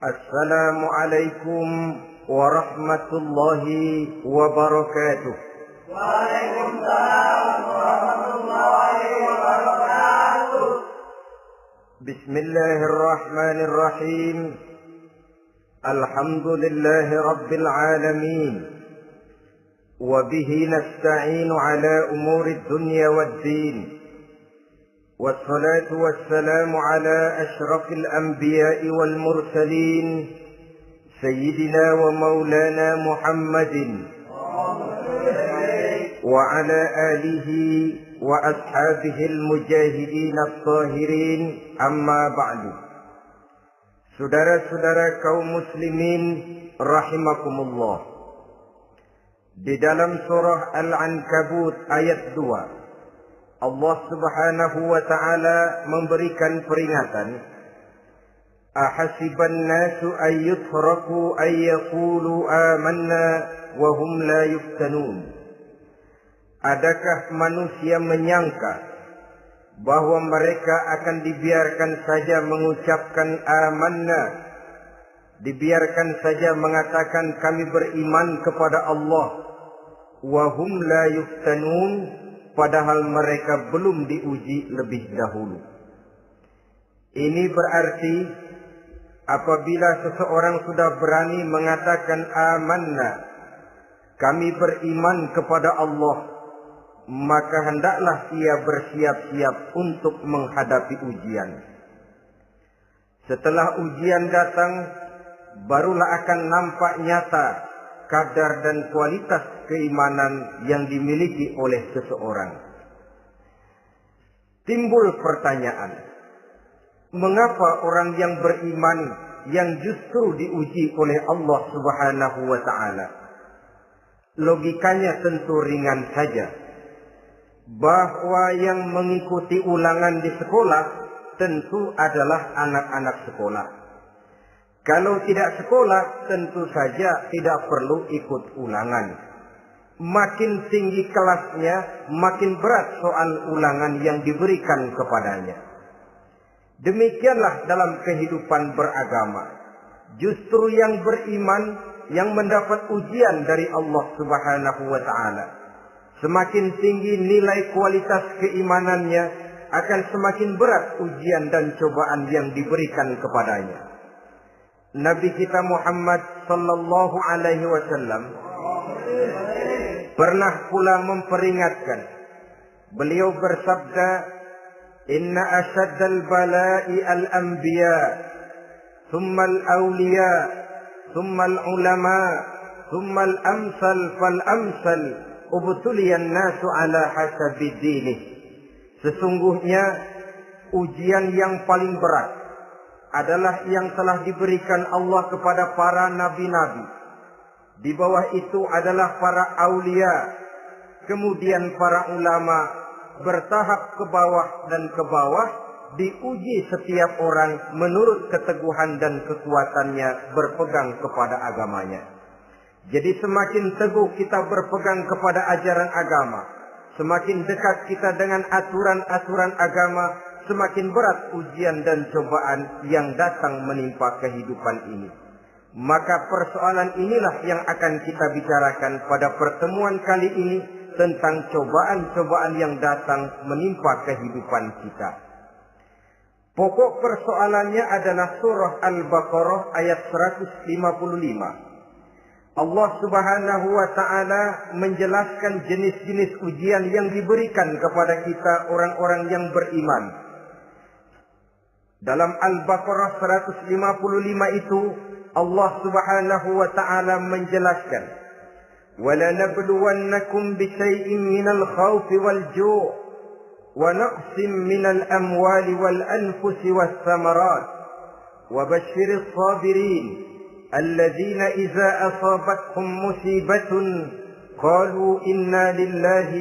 Assalamualaikum warahmatullahi wabarakatuh. Waalaikumsalam warahmatullahi wabarakatuh. Bismillahirrahmanirrahim. Alhamdulillahi rabbil alamin. وبه نستعين على أمور الدنيا والدين والصلاة والسلام على أشرف الأنبياء والمرسلين سيدنا ومولانا محمد وعلى آله وأصحابه المجاهدين الطاهرين أما بعد. Saudara-saudara kaum muslimin rahimakumullah. Di dalam surah Al-Ankabut ayat 2, Allah Subhanahu wa ta'ala memberikan peringatan. Ahasiban nasu ayyutraku ayyaqulu amanna wa hum la yuftanun. Adakah manusia menyangka bahwa mereka akan dibiarkan saja mengucapkan amanna, dibiarkan saja mengatakan kami beriman kepada Allah, wahum la yuftanun, padahal mereka belum diuji lebih dahulu. Ini berarti apabila seseorang sudah berani mengatakan amanna, kami beriman kepada Allah, maka hendaklah ia bersiap-siap untuk menghadapi ujian. Setelah ujian datang, barulah akan nampak nyata kadar dan kualitas keimanan yang dimiliki oleh seseorang. Timbul pertanyaan, mengapa orang yang beriman yang justru diuji oleh Allah Subhanahu wa ta'ala? Logikanya tentu ringan saja, bahwa yang mengikuti ulangan di sekolah tentu adalah anak-anak sekolah. Kalau tidak sekolah, tentu saja tidak perlu ikut ulangan. Makin tinggi kelasnya, makin berat soal ulangan yang diberikan kepadanya. Demikianlah dalam kehidupan beragama. Justru yang beriman, yang mendapat ujian dari Allah Subhanahu wa ta'ala, semakin tinggi nilai kualitas keimanannya, akan semakin berat ujian dan cobaan yang diberikan kepadanya. Nabi kita Muhammad sallallahu alaihi wasallam pernah pula memperingatkan. Beliau bersabda, "Inna asyaddal bala'i al-anbiya, thumma al-awliya, thumma al-ulama, thumma al-amsal fal-amsal, ubtuliyan nasu ala hasabi dinih." Sesungguhnya ujian yang paling berat adalah yang telah diberikan Allah kepada para nabi-nabi. Di bawah itu adalah para aulia, kemudian para ulama, bertahap ke bawah dan ke bawah, diuji setiap orang menurut keteguhan dan kekuatannya berpegang kepada agamanya. Jadi semakin teguh kita berpegang kepada ajaran agama, semakin dekat kita dengan aturan-aturan agama, semakin berat ujian dan cobaan yang datang menimpa kehidupan ini. Maka persoalan inilah yang akan kita bicarakan pada pertemuan kali ini, tentang cobaan-cobaan yang datang menimpa kehidupan kita. Pokok persoalannya adalah surah Al-Baqarah ayat 155. Allah Subhanahu wa ta'ala menjelaskan jenis-jenis ujian yang diberikan kepada kita orang-orang yang beriman. Dalam Al-Baqarah 155 itu Allah Subhanahu wa ta'ala menjelaskan, وَلَنَبْلُوَنَّكُمْ بِشَيْءٍ مِّنَ الْخَوْفِ وَالْجُوعِ وَنَقْصٍ مِّنَ الْأَمْوَالِ وَالْأَنفُسِ وَالثَّمَرَاتِ وَبَشِّرِ الصَّابِرِينَ الَّذِينَ إِذَا أَصَابَتْهُمْ مُصِيبَةٌ قَالُوا إِنَّا لِلَّهِ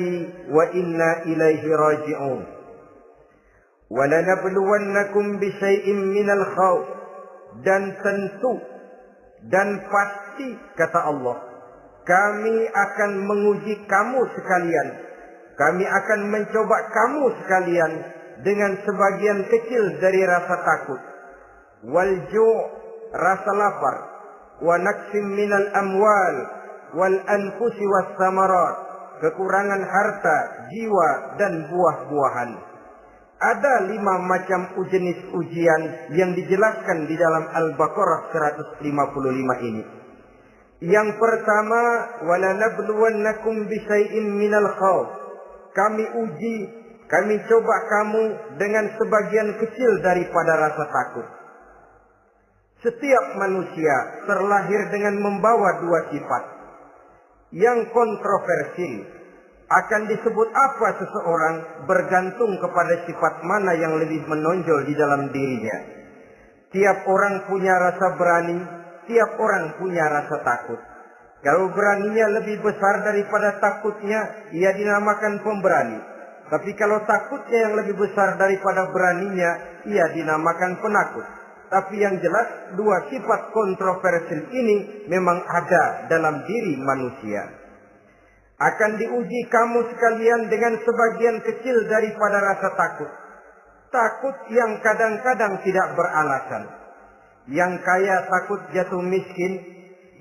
وَإِنَّا إِلَيْهِ رَاجِعُونَ. وَلَنَبْلُوَنَّكُمْ بِشَيْءٍ مِّنَ الْخَوْفِ, dan tentu dan pasti kata Allah, kami akan menguji kamu sekalian, kami akan mencoba kamu sekalian dengan sebagian kecil dari rasa takut. Wal ju', rasa lapar, wa naqsim minal amwal wal anfusi was samarat, kekurangan harta, jiwa dan buah-buahan. Ada 5 macam jenis ujian yang dijelaskan di dalam Al-Baqarah 155 ini. Yang pertama, wala nabluwannakum bisyai'in minal khauf. Kami uji, kami coba kamu dengan sebagian kecil daripada rasa takut. Setiap manusia terlahir dengan membawa 2 sifat. Yang kontroversi, akan disebut apa seseorang bergantung kepada sifat mana yang lebih menonjol di dalam dirinya. Tiap orang punya rasa berani, tiap orang punya rasa takut. Kalau beraninya lebih besar daripada takutnya, ia dinamakan pemberani. Tapi kalau takutnya yang lebih besar daripada beraninya, ia dinamakan penakut. Tapi yang jelas, 2 sifat kontroversial ini memang ada dalam diri manusia. Akan diuji kamu sekalian dengan sebagian kecil daripada rasa takut. Takut yang kadang-kadang tidak beralasan. Yang kaya takut jatuh miskin,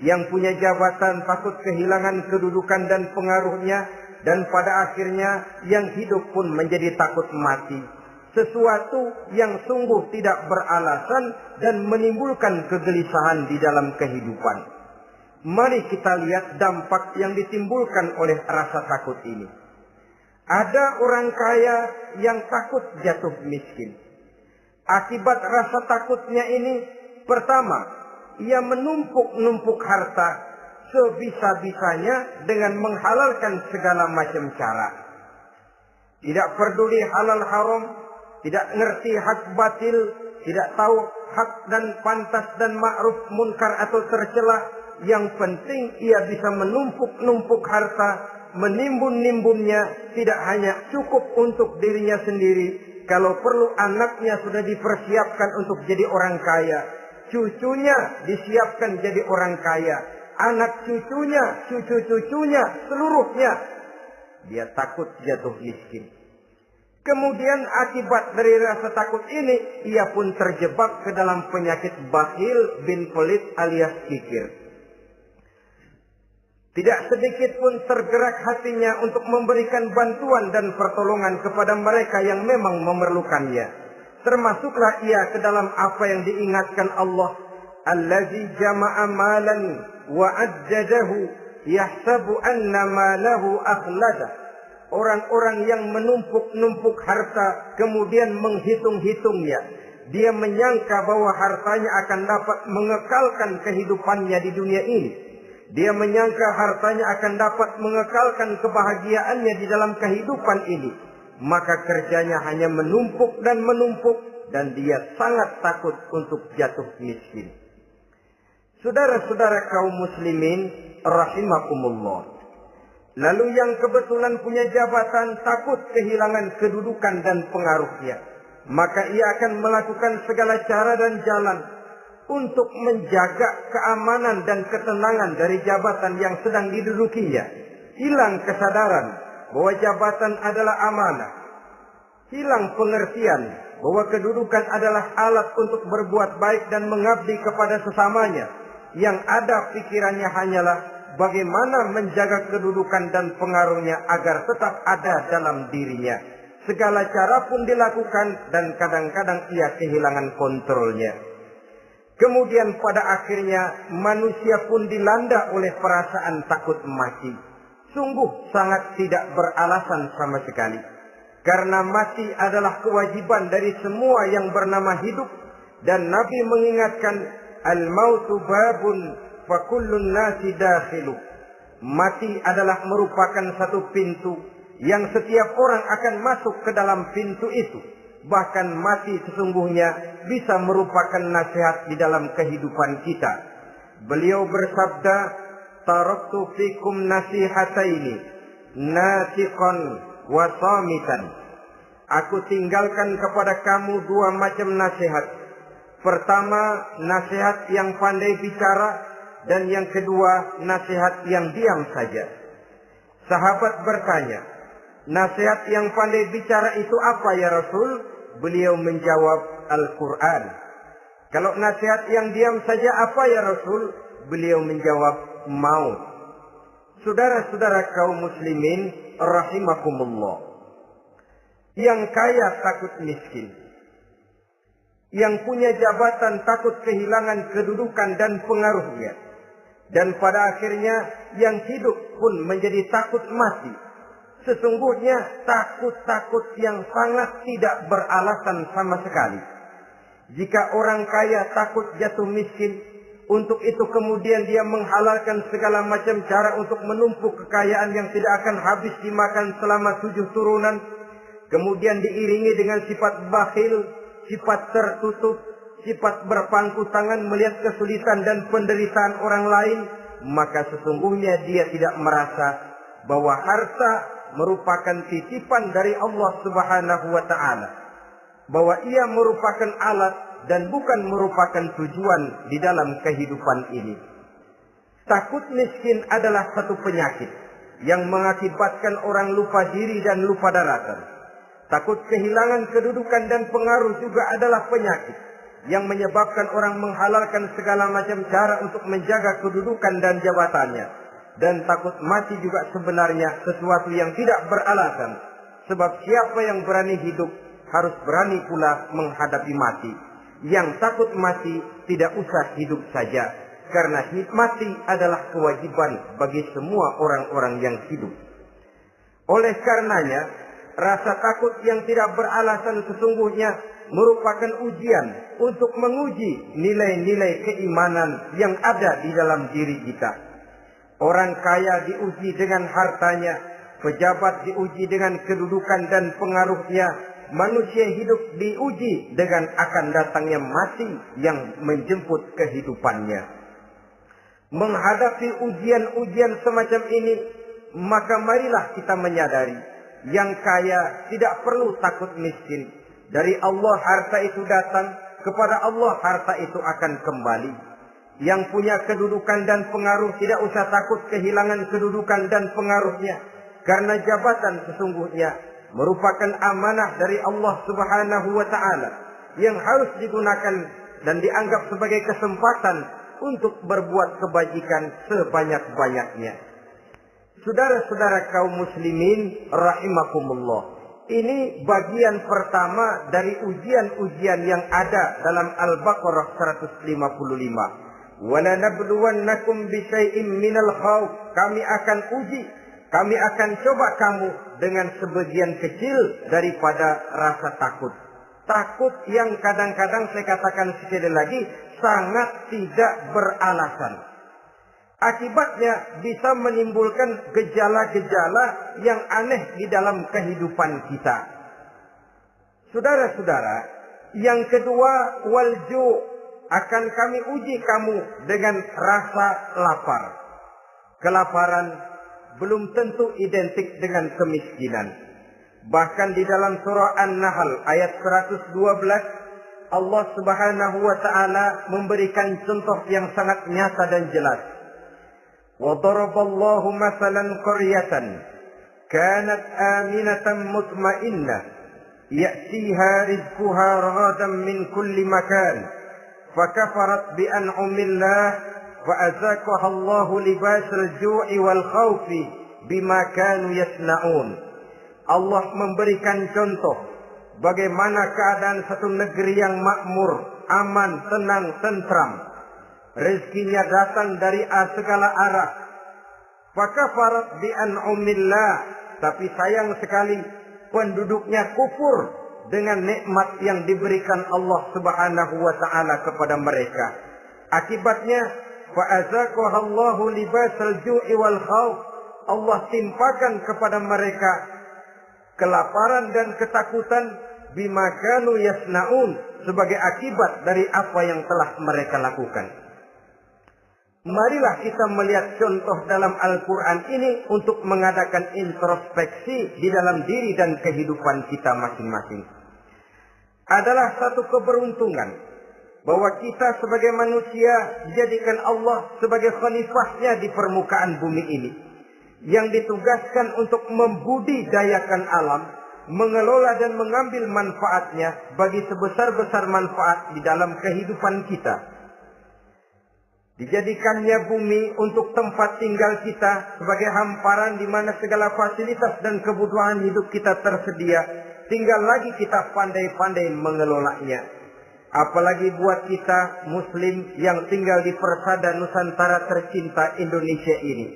yang punya jabatan takut kehilangan kedudukan dan pengaruhnya, dan pada akhirnya yang hidup pun menjadi takut mati. Sesuatu yang sungguh tidak beralasan dan menimbulkan kegelisahan di dalam kehidupan. Mari kita lihat dampak yang ditimbulkan oleh rasa takut ini. Ada orang kaya yang takut jatuh miskin. Akibat rasa takutnya ini, pertama, ia menumpuk-numpuk harta sebisa-bisanya dengan menghalalkan segala macam cara. Tidak peduli halal haram, tidak ngerti hak batil, tidak tahu hak dan pantas dan ma'ruf munkar atau tercela. Yang penting ia bisa menumpuk-numpuk harta, menimbun-nimbunnya, tidak hanya cukup untuk dirinya sendiri. Kalau perlu anaknya sudah dipersiapkan untuk jadi orang kaya, cucunya disiapkan jadi orang kaya, anak cucunya, cucu-cucunya, seluruhnya. Dia takut jatuh miskin. Kemudian akibat dari rasa takut ini, ia pun terjebak ke dalam penyakit bakhil bin pelit alias kikir. Tidak sedikit pun tergerak hatinya untuk memberikan bantuan dan pertolongan kepada mereka yang memang memerlukannya. Termasuklah ia ke dalam apa yang diingatkan Allah. Allazi jama'a malan wa ajjadahu yahsabu anna malahu akhlada. Orang-orang yang menumpuk-numpuk harta kemudian menghitung-hitungnya. Dia menyangka bahwa hartanya akan dapat mengekalkan kehidupannya di dunia ini. Dia menyangka hartanya akan dapat mengekalkan kebahagiaannya di dalam kehidupan ini. Maka kerjanya hanya menumpuk dan menumpuk, dan dia sangat takut untuk jatuh miskin. Saudara-saudara kaum muslimin rahimakumullah. Lalu yang kebetulan punya jabatan takut kehilangan kedudukan dan pengaruhnya. Maka ia akan melakukan segala cara dan jalan untuk menjaga keamanan dan ketenangan dari jabatan yang sedang didudukinya. Hilang kesadaran bahwa jabatan adalah amanah. Hilang pengertian bahwa kedudukan adalah alat untuk berbuat baik dan mengabdi kepada sesamanya. Yang ada pikirannya hanyalah bagaimana menjaga kedudukan dan pengaruhnya agar tetap ada dalam dirinya. Segala cara pun dilakukan dan kadang-kadang ia kehilangan kontrolnya. Kemudian pada akhirnya manusia pun dilanda oleh perasaan takut mati. Sungguh sangat tidak beralasan sama sekali. Karena mati adalah kewajiban dari semua yang bernama hidup. Dan Nabi mengingatkan, al-mautu babun fa kullun nasi dakhilu. Mati adalah merupakan satu pintu yang setiap orang akan masuk ke dalam pintu itu. Bahkan mati sesungguhnya bisa merupakan nasihat di dalam kehidupan kita. Beliau bersabda, taraktu fikum nasihataini, nasiqan wa samitan. Aku tinggalkan kepada kamu 2 macam nasihat. Pertama, nasihat yang pandai bicara, dan yang kedua, nasihat yang diam saja. Sahabat bertanya, nasihat yang pandai bicara itu apa ya Rasul? Beliau menjawab, Al-Quran. Kalau nasihat yang diam saja apa ya Rasul? Beliau menjawab, maut. Saudara-saudara kaum muslimin rahimakumullah. Yang kaya takut miskin. Yang punya jabatan takut kehilangan kedudukan dan pengaruhnya. Dan pada akhirnya yang hidup pun menjadi takut mati. Sesungguhnya takut-takut yang sangat tidak beralasan sama sekali. Jika orang kaya takut jatuh miskin, untuk itu kemudian dia menghalalkan segala macam cara untuk menumpuk kekayaan yang tidak akan habis dimakan selama 7 turunan. Kemudian diiringi dengan sifat bakhil, sifat tertutup, sifat berpangku tangan melihat kesulitan dan penderitaan orang lain. Maka sesungguhnya dia tidak merasa bahwa harta merupakan titipan dari Allah Subhanahu wa ta'ala. Bahwa ia merupakan alat dan bukan merupakan tujuan di dalam kehidupan ini. Takut miskin adalah satu penyakit yang mengakibatkan orang lupa diri dan lupa daratan. Takut kehilangan kedudukan dan pengaruh juga adalah penyakit yang menyebabkan orang menghalalkan segala macam cara untuk menjaga kedudukan dan jabatannya. Dan takut mati juga sebenarnya sesuatu yang tidak beralasan. Sebab siapa yang berani hidup harus berani pula menghadapi mati. Yang takut mati tidak usah hidup saja. Karena mati adalah kewajiban bagi semua orang-orang yang hidup. Oleh karenanya, rasa takut yang tidak beralasan sesungguhnya merupakan ujian untuk menguji nilai-nilai keimanan yang ada di dalam diri kita. Orang kaya diuji dengan hartanya, pejabat diuji dengan kedudukan dan pengaruhnya, manusia hidup diuji dengan akan datangnya mati yang menjemput kehidupannya. Menghadapi ujian-ujian semacam ini, maka marilah kita menyadari, yang kaya tidak perlu takut miskin. Dari Allah harta itu datang, kepada Allah harta itu akan kembali. Yang punya kedudukan dan pengaruh tidak usah takut kehilangan kedudukan dan pengaruhnya. Karena jabatan sesungguhnya merupakan amanah dari Allah Subhanahu wa ta'ala yang harus digunakan dan dianggap sebagai kesempatan untuk berbuat kebajikan sebanyak-banyaknya. Saudara-saudara kaum muslimin rahimakumullah, ini bagian pertama dari ujian-ujian yang ada dalam Al-Baqarah 155. Wala nabluwannakum bisyai'im minal khauf. Kami akan uji, kami akan coba kamu dengan sebagian kecil daripada rasa takut. Takut yang kadang-kadang saya katakan sekali lagi sangat tidak beralasan. Akibatnya bisa menimbulkan gejala-gejala yang aneh di dalam kehidupan kita. Saudara-saudara, yang kedua, walju, akan kami uji kamu dengan rasa lapar. Kelaparan belum tentu identik dengan kemiskinan. Bahkan di dalam surah An-Nahl ayat 112, Allah Subhanahu wa ta'ala memberikan contoh yang sangat nyata dan jelas. وَضَرَبَ اللَّهُ مَثَلًا قَرْيَةً كَانَتْ آمِنَةً مُطْمَئِنَّةً يَأْتِيهَا رِزْقُهَا رَغَدًا مِنْ كُلِّ مَكَانٍ فَكَفَرَتْ بِأَنْعُمِ اللَّهِ فَأَذَاقَهَا اللَّهُ لِبَاسَ الْجُوعِ وَالْخَوْفِ بِمَا كَانُوا يَصْنَعُونَ. Allah memberikan contoh bagaimana keadaan satu negeri yang makmur, aman, tenang, tentram. Rezekinya datang dari segala arah. Fakafarat bi an'umillah, tapi sayang sekali penduduknya kufur dengan nikmat yang diberikan Allah Subhanahu wa ta'ala kepada mereka. Akibatnya fa'azaqahallahu libasal ju'i wal khauf. Allah timpakan kepada mereka kelaparan dan ketakutan bima kanu yasnaun, sebagai akibat dari apa yang telah mereka lakukan. Marilah kita melihat contoh dalam Al-Quran ini untuk mengadakan introspeksi di dalam diri dan kehidupan kita masing-masing. Adalah satu keberuntungan bahwa kita sebagai manusia dijadikan Allah sebagai khalifahnya di permukaan bumi ini, yang ditugaskan untuk membudidayakan alam, mengelola dan mengambil manfaatnya bagi sebesar-besar manfaat di dalam kehidupan kita. Dijadikannya bumi untuk tempat tinggal kita sebagai hamparan di mana segala fasilitas dan kebutuhan hidup kita tersedia. Tinggal lagi kita pandai-pandai mengelolanya. Apalagi buat kita Muslim yang tinggal di persada Nusantara tercinta Indonesia ini.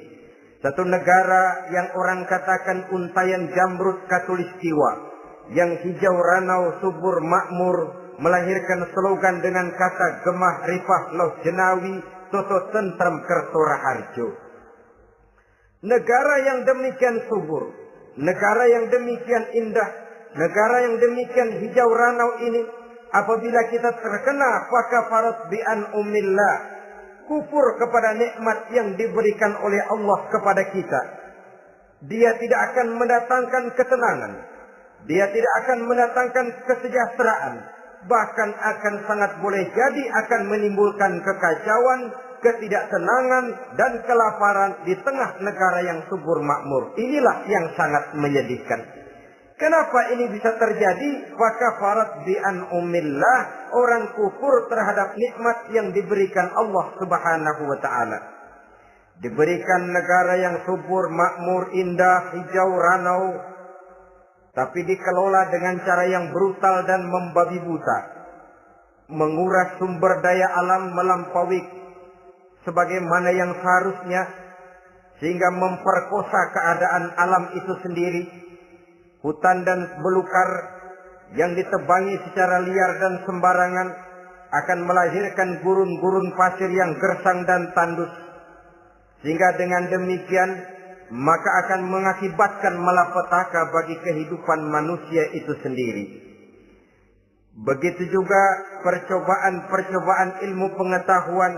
Satu negara yang orang katakan untayan jamrud katulistiwa, yang hijau ranau subur makmur, melahirkan slogan dengan kata gemah rifah loh jenawi toto tentrem kerto raharjo. Negara yang demikian subur, negara yang demikian indah, negara yang demikian hijau ranau ini, apabila kita terkena fakafarat bi an umillah, kufur kepada nikmat yang diberikan oleh Allah kepada kita, dia tidak akan mendatangkan ketenangan, dia tidak akan mendatangkan kesejahteraan, bahkan akan sangat boleh jadi akan menimbulkan kekacauan, ketidaktenangan dan kelaparan di tengah negara yang subur makmur. Inilah yang sangat menyedihkan. Kenapa ini bisa terjadi? Fakafarat bi an'umillah, orang kufur terhadap nikmat yang diberikan Allah Subhanahu wa taala. Diberikan negara yang subur, makmur, indah, hijau ranau, tapi dikelola dengan cara yang brutal dan membabi buta. Menguras sumber daya alam melampaui sebagaimana yang seharusnya, sehingga memperkosa keadaan alam itu sendiri. Hutan dan belukar yang ditebangi secara liar dan sembarangan akan melahirkan gurun-gurun pasir yang gersang dan tandus. Sehingga dengan demikian maka akan mengakibatkan malapetaka bagi kehidupan manusia itu sendiri. Begitu juga percobaan-percobaan ilmu pengetahuan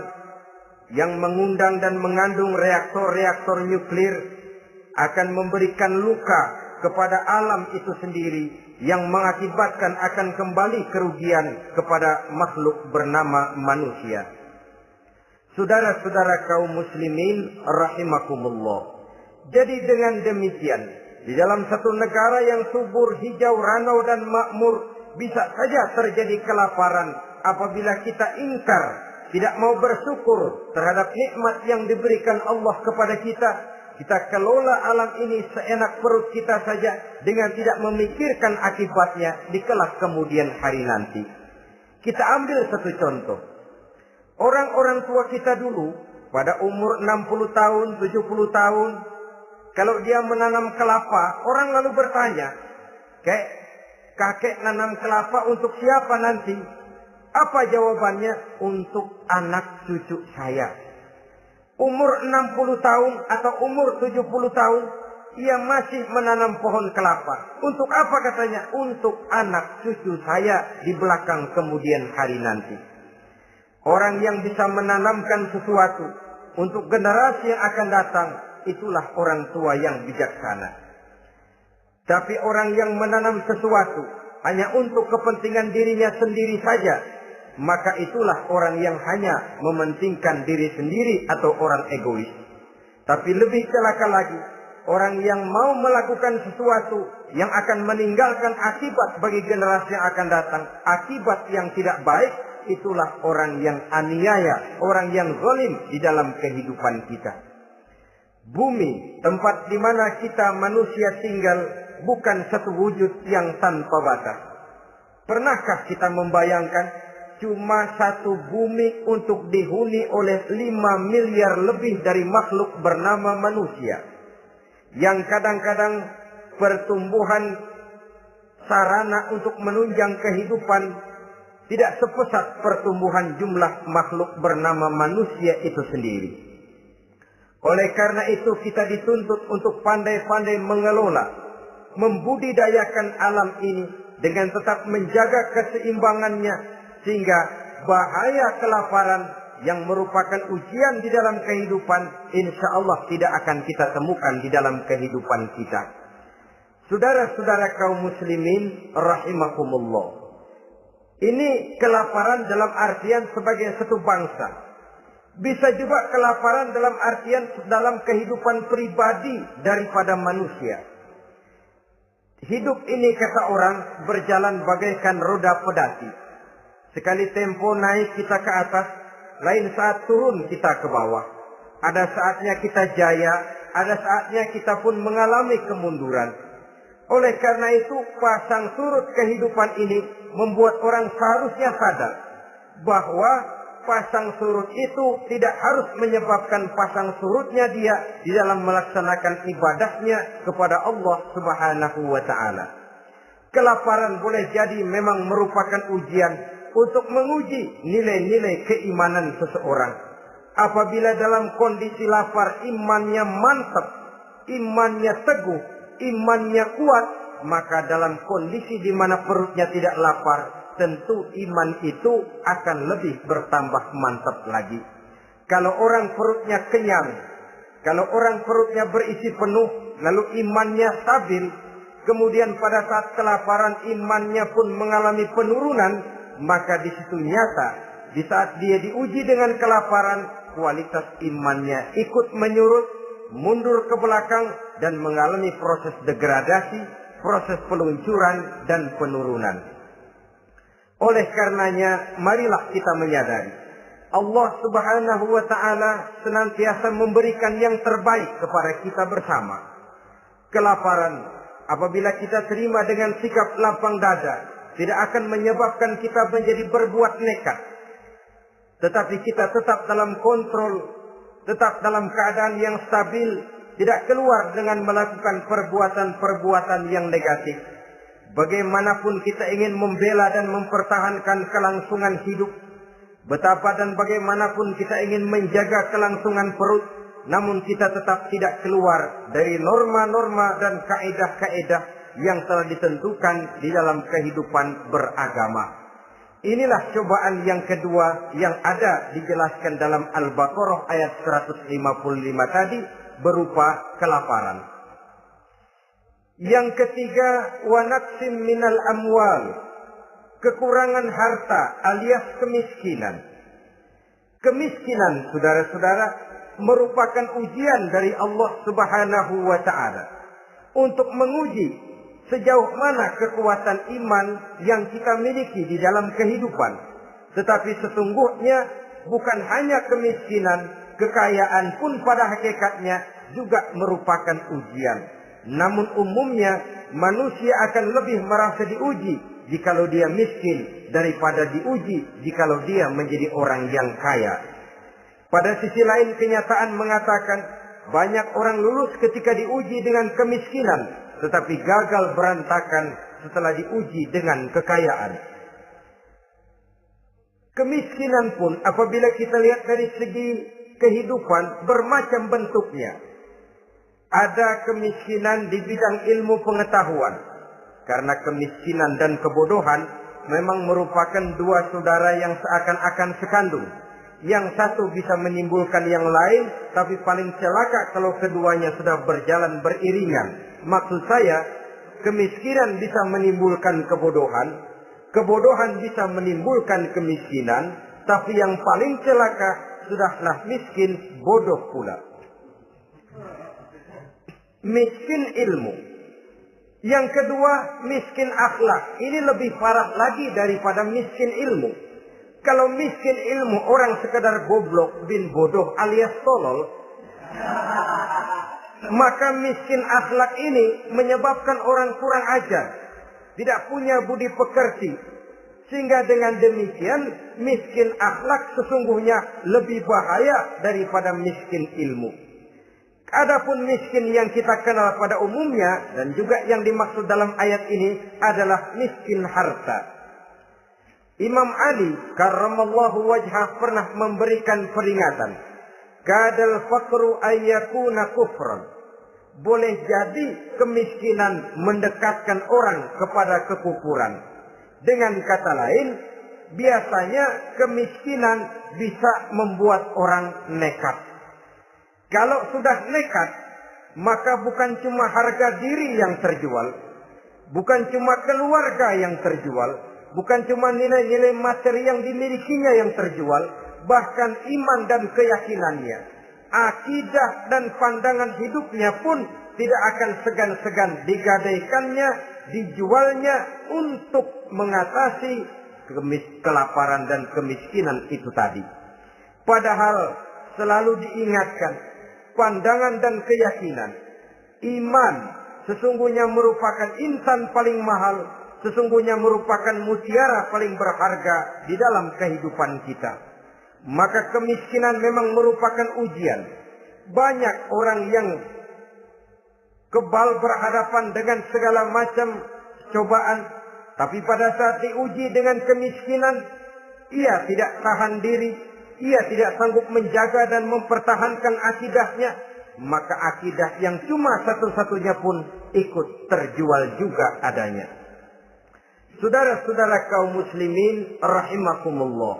yang mengundang dan mengandung reaktor-reaktor nuklir akan memberikan luka kepada alam itu sendiri, yang mengakibatkan akan kembali kerugian kepada makhluk bernama manusia. Saudara-saudara kaum muslimin rahimakumullah. Jadi dengan demikian, di dalam satu negara yang subur, hijau, ranau dan makmur, bisa saja terjadi kelaparan apabila kita ingkar, tidak mau bersyukur terhadap nikmat yang diberikan Allah kepada kita. Kita kelola alam ini seenak perut kita saja dengan tidak memikirkan akibatnya di kelak kemudian hari nanti. Kita ambil satu contoh. Orang-orang tua kita dulu pada umur 60 tahun, 70 tahun, kalau dia menanam kelapa, orang lalu bertanya, kakek nanam kelapa untuk siapa nanti? Apa jawabannya? Untuk anak cucu saya. Umur 60 tahun atau umur 70 tahun, ia masih menanam pohon kelapa. Untuk apa katanya? Untuk anak cucu saya di belakang kemudian hari nanti. Orang yang bisa menanamkan sesuatu untuk generasi yang akan datang, itulah orang tua yang bijaksana. Tapi orang yang menanam sesuatu hanya untuk kepentingan dirinya sendiri saja, maka itulah orang yang hanya mementingkan diri sendiri atau orang egois. Tapi lebih celaka lagi, orang yang mau melakukan sesuatu yang akan meninggalkan akibat bagi generasi yang akan datang, akibat yang tidak baik, itulah orang yang aniaya, orang yang zalim di dalam kehidupan kita. Bumi, tempat di mana kita manusia tinggal, bukan satu wujud yang tanpa batas. Pernahkah kita membayangkan cuma satu bumi untuk dihuni oleh 5 miliar lebih dari makhluk bernama manusia, yang kadang-kadang pertumbuhan sarana untuk menunjang kehidupan tidak sepesat pertumbuhan jumlah makhluk bernama manusia itu sendiri. Oleh karena itu kita dituntut untuk pandai-pandai mengelola, membudidayakan alam ini dengan tetap menjaga keseimbangannya, sehingga bahaya kelaparan yang merupakan ujian di dalam kehidupan, insya Allah tidak akan kita temukan di dalam kehidupan kita. Saudara-saudara kaum muslimin rahimakumullah. Ini kelaparan dalam artian sebagai satu bangsa. Bisa juga kelaparan dalam artian dalam kehidupan pribadi daripada manusia. Hidup ini, kata orang, berjalan bagaikan roda pedati. Sekali tempo naik kita ke atas, lain saat turun kita ke bawah. Ada saatnya kita jaya, ada saatnya kita pun mengalami kemunduran. Oleh karena itu, pasang surut kehidupan ini membuat orang seharusnya sadar bahwa pasang surut itu tidak harus menyebabkan pasang surutnya dia di dalam melaksanakan ibadahnya kepada Allah Subhanahu wa ta'ala. Kelaparan boleh jadi memang merupakan ujian untuk menguji nilai-nilai keimanan seseorang. Apabila dalam kondisi lapar imannya mantap, imannya teguh, imannya kuat, maka dalam kondisi di mana perutnya tidak lapar, tentu iman itu akan lebih bertambah mantap lagi. Kalau orang perutnya kenyang, kalau orang perutnya berisi penuh, lalu imannya stabil, kemudian pada saat kelaparan imannya pun mengalami penurunan, maka di situ nyata, di saat dia diuji dengan kelaparan, kualitas imannya ikut menyurut, mundur ke belakang, dan mengalami proses degradasi, proses peluncuran dan penurunan. Oleh karenanya, marilah kita menyadari Allah Subhanahu wa ta'ala senantiasa memberikan yang terbaik kepada kita bersama. Kelaparan, apabila kita terima dengan sikap lapang dada, tidak akan menyebabkan kita menjadi berbuat nekat. Tetapi kita tetap dalam kontrol, tetap dalam keadaan yang stabil, tidak keluar dengan melakukan perbuatan-perbuatan yang negatif. Bagaimanapun kita ingin membela dan mempertahankan kelangsungan hidup, betapa dan bagaimanapun kita ingin menjaga kelangsungan perut, namun kita tetap tidak keluar dari norma-norma dan kaedah-kaedah yang telah ditentukan di dalam kehidupan beragama. Inilah cobaan yang kedua yang ada dijelaskan dalam Al-Baqarah ayat 155 tadi, berupa kelaparan. Yang ketiga, wa naqsim minal amwal, kekurangan harta alias kemiskinan. Kemiskinan, saudara-saudara, merupakan ujian dari Allah Subhanahu wa ta'ala untuk menguji sejauh mana kekuatan iman yang kita miliki di dalam kehidupan. Tetapi sesungguhnya bukan hanya kemiskinan, kekayaan pun pada hakikatnya juga merupakan ujian. Namun umumnya manusia akan lebih merasa diuji jikalau dia miskin daripada diuji jikalau dia menjadi orang yang kaya. Pada sisi lain kenyataan mengatakan banyak orang lulus ketika diuji dengan kemiskinan, tetapi gagal berantakan setelah diuji dengan kekayaan. Kemiskinan pun apabila kita lihat dari segi kehidupan bermacam bentuknya. Ada kemiskinan di bidang ilmu pengetahuan. Karena kemiskinan dan kebodohan memang merupakan dua saudara yang seakan-akan sekandung. Yang satu bisa menimbulkan yang lain, tapi paling celaka kalau keduanya sudah berjalan beriringan. Maksud saya, kemiskinan bisa menimbulkan kebodohan, kebodohan bisa menimbulkan kemiskinan, tapi yang paling celaka sudahlah miskin, bodoh pula. Miskin ilmu. Yang kedua, miskin akhlak. Ini lebih parah lagi daripada miskin ilmu. Kalau miskin ilmu orang sekedar goblok bin bodoh alias tolol, maka miskin akhlak ini menyebabkan orang kurang ajar, tidak punya budi pekerti. Sehingga dengan demikian miskin akhlak sesungguhnya lebih bahaya daripada miskin ilmu. Adapun miskin yang kita kenal pada umumnya dan juga yang dimaksud dalam ayat ini adalah miskin harta. Imam Ali karramallahu wajhah pernah memberikan peringatan. Kadal faqru ayyakuna kufran. Boleh jadi kemiskinan mendekatkan orang kepada kekufuran. Dengan kata lain, biasanya kemiskinan bisa membuat orang nekat. Kalau sudah nekat, maka bukan cuma harga diri yang terjual, bukan cuma keluarga yang terjual, bukan cuma nilai-nilai materi yang dimilikinya yang terjual, bahkan iman dan keyakinannya, akidah dan pandangan hidupnya pun tidak akan segan-segan digadaikannya, dijualnya untuk mengatasi kelaparan dan kemiskinan itu tadi. Padahal selalu diingatkan, pandangan dan keyakinan, iman sesungguhnya merupakan insan paling mahal, sesungguhnya merupakan mutiara paling berharga di dalam kehidupan kita. Maka kemiskinan memang merupakan ujian. Banyak orang yang kebal berhadapan dengan segala macam cobaan, tapi pada saat diuji dengan kemiskinan, ia tidak tahan diri, ia tidak sanggup menjaga dan mempertahankan akidahnya, maka akidah yang cuma satu-satunya pun ikut terjual juga adanya. Saudara-saudara kaum muslimin rahimakumullah,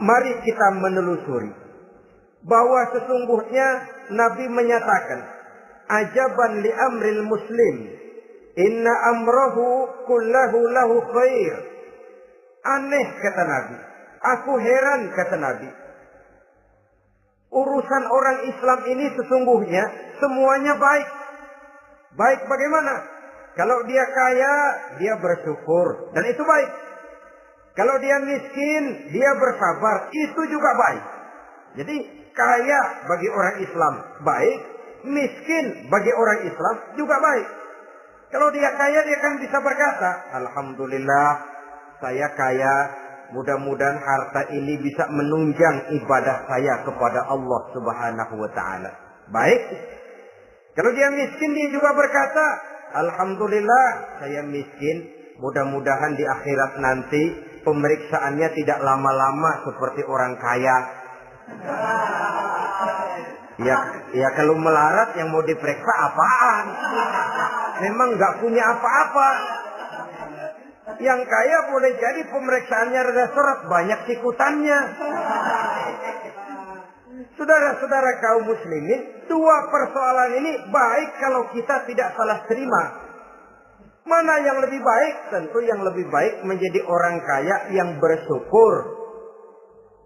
mari kita menelusuri bahwa sesungguhnya Nabi menyatakan, ajaban li amril muslim, inna amrahu kullahu lahu khair. Aneh kata Nabi, aku heran kata Nabi, urusan orang Islam ini sesungguhnya semuanya baik. Baik bagaimana? Kalau dia kaya, dia bersyukur, dan itu baik. Kalau dia miskin, dia bersabar, itu juga baik. Jadi kaya bagi orang Islam baik, miskin bagi orang Islam juga baik. Kalau dia kaya, dia kan bisa berkata, alhamdulillah saya kaya, mudah-mudahan harta ini bisa menunjang ibadah saya kepada Allah Subhanahu wa taala. Baik. Kalau dia miskin, dia juga berkata, alhamdulillah saya miskin, mudah-mudahan di akhirat nanti pemeriksaannya tidak lama-lama seperti orang kaya. Ya kalau melarat yang mau diperiksa apaan? Memang nggak punya apa-apa. Yang kaya boleh jadi pemeriksaannya rada seret, banyak sikutannya. Saudara-saudara kaum muslimin, dua persoalan ini baik kalau kita tidak salah terima. Mana yang lebih baik? Tentu yang lebih baik menjadi orang kaya yang bersyukur.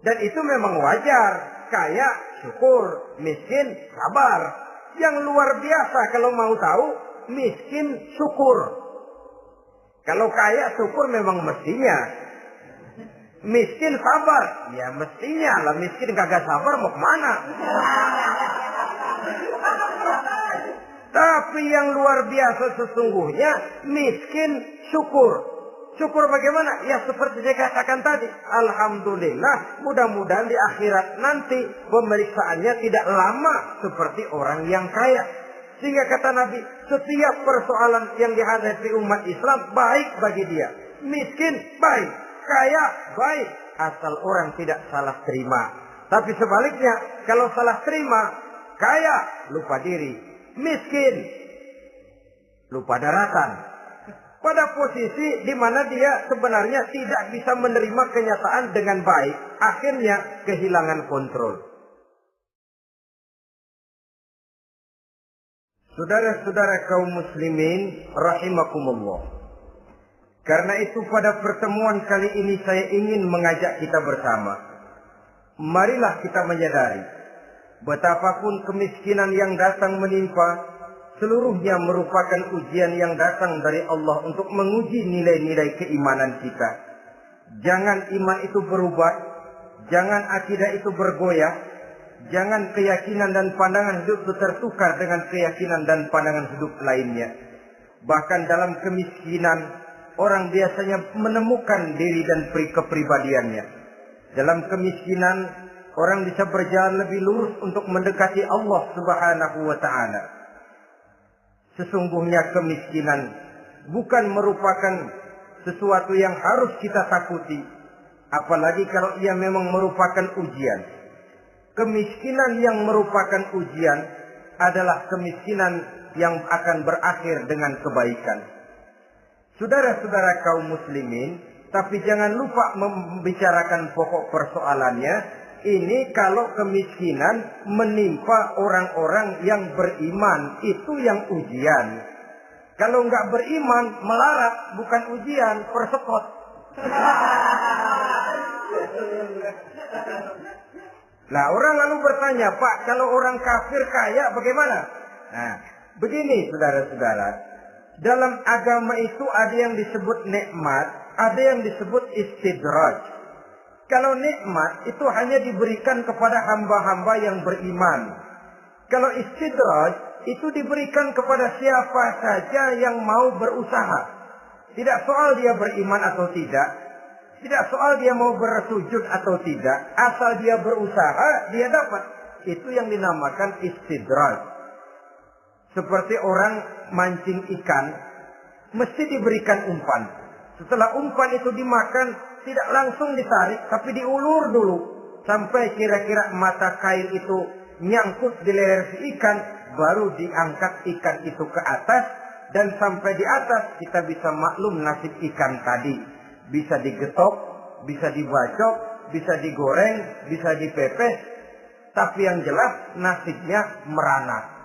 Dan itu memang wajar. Kaya, syukur. Miskin, sabar. Yang luar biasa kalau mau tahu, miskin, syukur. Kalau kaya, syukur memang mestinya. Miskin, sabar. Ya mestinya lah, miskin kagak sabar mau kemana? Tapi yang luar biasa sesungguhnya, miskin, syukur. Syukur bagaimana? Ya seperti saya katakan tadi. Alhamdulillah, mudah-mudahan di akhirat nanti pemeriksaannya tidak lama seperti orang yang kaya. Sehingga kata Nabi, setiap persoalan yang dihadapi umat Islam baik bagi dia. Miskin, baik. Kaya, baik. Asal orang tidak salah terima. Tapi sebaliknya, kalau salah terima, kaya, lupa diri. Miskin, lupa daratan. Pada posisi di mana dia sebenarnya tidak bisa menerima kenyataan dengan baik, akhirnya kehilangan kontrol. Saudara-saudara kaum muslimin rahimakumullah. Karena itu pada pertemuan kali ini saya ingin mengajak kita bersama. Marilah kita menyadari betapapun kemiskinan yang datang menimpa, seluruhnya merupakan ujian yang datang dari Allah untuk menguji nilai-nilai keimanan kita. Jangan iman itu berubah, jangan akidah itu bergoyah, jangan keyakinan dan pandangan hidup itu tertukar dengan keyakinan dan pandangan hidup lainnya. Bahkan dalam kemiskinan, orang biasanya menemukan diri dan kepribadiannya. Dalam kemiskinan, orang bisa berjalan lebih lurus untuk mendekati Allah Subhanahu wa taala. Sesungguhnya kemiskinan bukan merupakan sesuatu yang harus kita takuti, apalagi kalau ia memang merupakan ujian. Kemiskinan yang merupakan ujian adalah kemiskinan yang akan berakhir dengan kebaikan. Saudara-saudara kaum muslimin, tapi jangan lupa membicarakan pokok persoalannya. Ini kalau kemiskinan menimpa orang-orang yang beriman, itu yang ujian. Kalau nggak beriman, melarat, bukan ujian, persekot. Nah, orang lalu bertanya, Pak, kalau orang kafir kaya bagaimana? Nah, begini saudara-saudara, dalam agama itu ada yang disebut nikmat, ada yang disebut istidraj. Kalau nikmat itu hanya diberikan kepada hamba-hamba yang beriman. Kalau istidraj itu diberikan kepada siapa saja yang mau berusaha. Tidak soal dia beriman atau tidak, tidak soal dia mau bersujud atau tidak, asal dia berusaha dia dapat. Itu yang dinamakan istidraj. Seperti orang mancing ikan, mesti diberikan umpan. Setelah umpan itu dimakan, tidak langsung ditarik, tapi diulur dulu. Sampai kira-kira mata kail itu nyangkut di leher si ikan, baru diangkat ikan itu ke atas. Dan sampai di atas kita bisa maklum nasib ikan tadi. Bisa digetok, bisa dibacok, bisa digoreng, bisa dipepes. Tapi yang jelas nasibnya merana.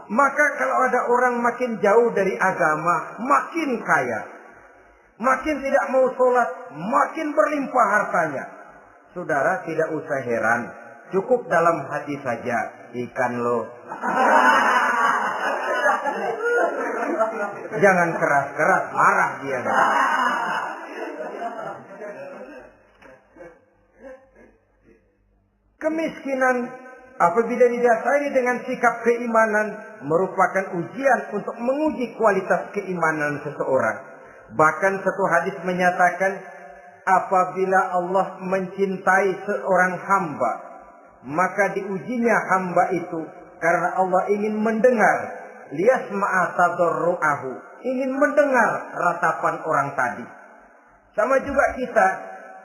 Maka kalau ada orang makin jauh dari agama, makin kaya, makin tidak mau sholat, makin berlimpah hartanya. Saudara tidak usah heran, cukup dalam hati saja, ikan lo. Jangan keras-keras, marah dia. Kemiskinan apabila didasari dengan sikap keimanan merupakan ujian untuk menguji kualitas keimanan seseorang. Bahkan satu hadis menyatakan apabila Allah mencintai seorang hamba, maka diujinya hamba itu karena Allah ingin mendengar liyasma'a tadarru'ahu, ingin mendengar ratapan orang tadi. Sama juga kita,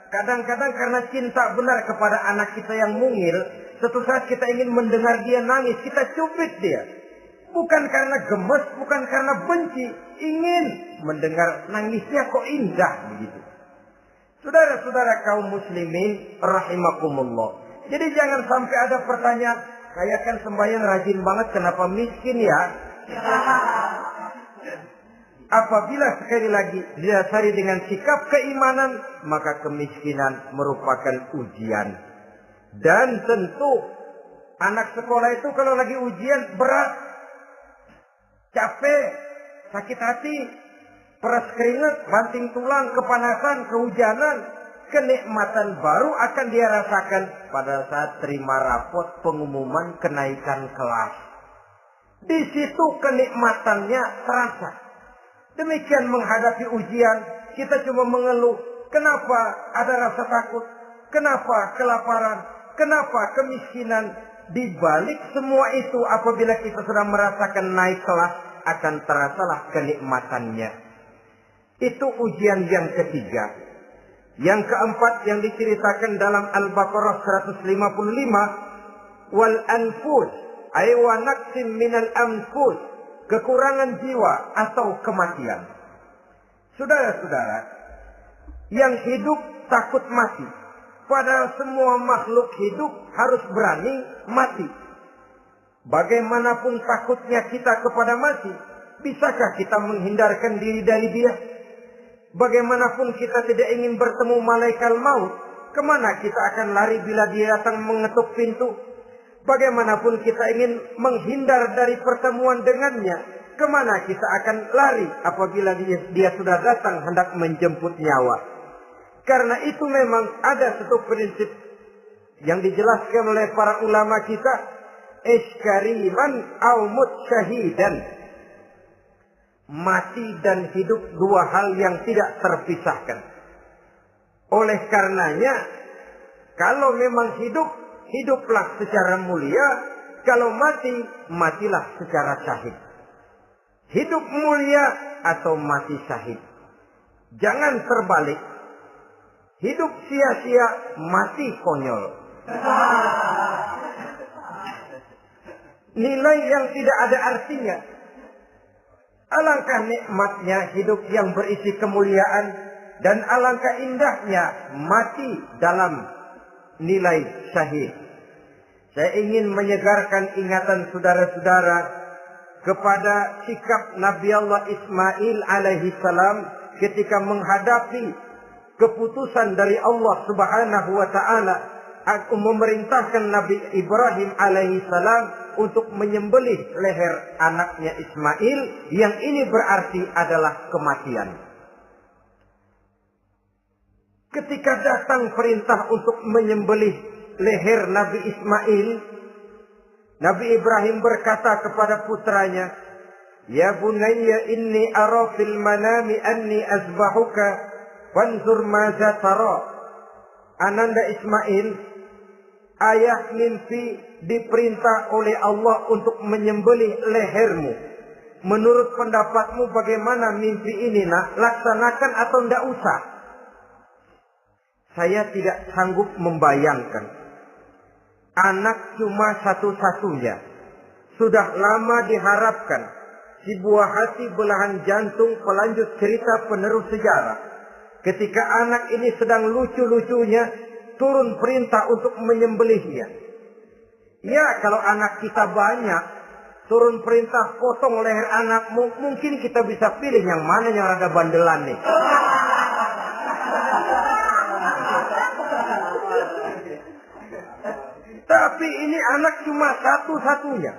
kadang-kadang karena cinta benar kepada anak kita yang mungil, suatu saat kita ingin mendengar dia nangis, kita cubit dia. Bukan karena gemes, bukan karena benci, ingin mendengar nangisnya kok indah begitu. Saudara-saudara kaum muslimin rahimakumullah. Jadi jangan sampai ada pertanyaan, saya kan sembahyang rajin banget, kenapa miskin ya? Apabila sekali lagi didasari dengan sikap keimanan, maka kemiskinan merupakan ujian. Dan tentu anak sekolah itu kalau lagi ujian berat, capek, sakit hati, peras keringat, banting tulang, kepanasan, kehujanan, kenikmatan baru akan dia rasakan pada saat terima rapot pengumuman kenaikan kelas. Di situ kenikmatannya terasa. Demikian menghadapi ujian, kita cuma mengeluh. Kenapa ada rasa takut? Kenapa kelaparan? Kenapa kemiskinan? Di balik semua itu, apabila kita sudah merasakan naik kelas, akan terasalah kenikmatannya. Itu ujian yang ketiga. Yang keempat yang diceritakan dalam Al-Baqarah 155, wal anfus ay wa naqsim minal anfus, kekurangan jiwa atau kematian. Saudara-saudara, yang hidup takut mati. Padahal semua makhluk hidup harus berani mati. Bagaimanapun takutnya kita kepada mati, bisakah kita menghindarkan diri dari dia? Bagaimanapun kita tidak ingin bertemu malaikat maut, kemana kita akan lari bila dia datang mengetuk pintu? Bagaimanapun kita ingin menghindar dari pertemuan dengannya, kemana kita akan lari apabila dia sudah datang hendak menjemput nyawa? Karena itu memang ada satu prinsip yang dijelaskan oleh para ulama kita, iskariman au mut syahidan. Mati dan hidup dua hal yang tidak terpisahkan. Oleh karenanya, kalau memang hidup, hiduplah secara mulia. Kalau mati, matilah secara syahid. Hidup mulia atau mati syahid. Jangan terbalik. Hidup sia-sia, mati konyol. Nilai yang tidak ada artinya. Alangkah nikmatnya hidup yang berisi kemuliaan, dan alangkah indahnya mati dalam nilai syahid. Saya ingin menyegarkan ingatan saudara-saudara kepada sikap Nabi Allah Ismail alaihi salam ketika menghadapi keputusan dari Allah Subhanahu wa taala memerintahkan Nabi Ibrahim alaihi salam untuk menyembelih leher anaknya Ismail, yang ini berarti adalah kematian. Ketika datang perintah untuk menyembelih leher Nabi Ismail, Nabi Ibrahim berkata kepada putranya, "Ya bunayya inni ara fil manami anni azbahuka fanzur maza tara." Ananda Ismail, ayah mimpi diperintah oleh Allah untuk menyembelih lehermu. Menurut pendapatmu bagaimana mimpi ini, nak? Laksanakan atau tidak usah? Saya tidak sanggup membayangkan. Anak cuma satu-satunya. Sudah lama diharapkan. Si buah hati, belahan jantung, pelanjut cerita, penerus sejarah. Ketika anak ini sedang lucu-lucunya, turun perintah untuk menyembelihnya. Ya, kalau anak kita banyak, turun perintah potong leher anakmu, mungkin kita bisa pilih yang mana yang rada bandelan nih. Tapi ini anak cuma satu-satunya.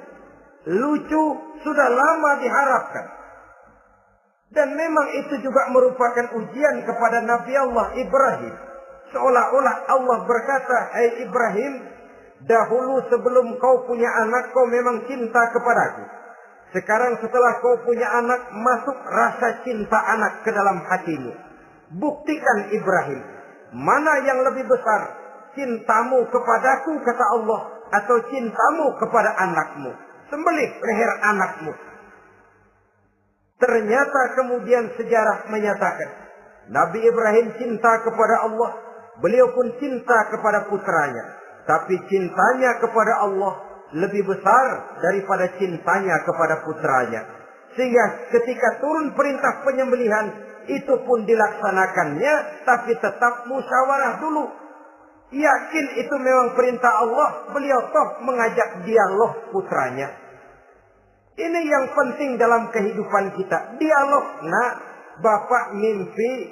Lucu, sudah lama diharapkan. Dan memang itu juga merupakan ujian kepada Nabi Allah Ibrahim. Seolah-olah Allah berkata, "Hai Ibrahim, dahulu sebelum kau punya anak, kau memang cinta kepadaku. Sekarang setelah kau punya anak, masuk rasa cinta anak ke dalam hatimu. Buktikan Ibrahim, mana yang lebih besar? Cintamu kepadaku, kata Allah, atau cintamu kepada anakmu? Sembelih leher anakmu." Ternyata kemudian sejarah menyatakan, Nabi Ibrahim cinta kepada Allah, beliau pun cinta kepada putranya. Tapi cintanya kepada Allah lebih besar daripada cintanya kepada putranya. Sehingga ketika turun perintah penyembelihan, itu pun dilaksanakannya, tapi tetap musyawarah dulu. Yakin itu memang perintah Allah, beliau toh mengajak dialog putranya. Ini yang penting dalam kehidupan kita, dialog. Nah, bapak mimpi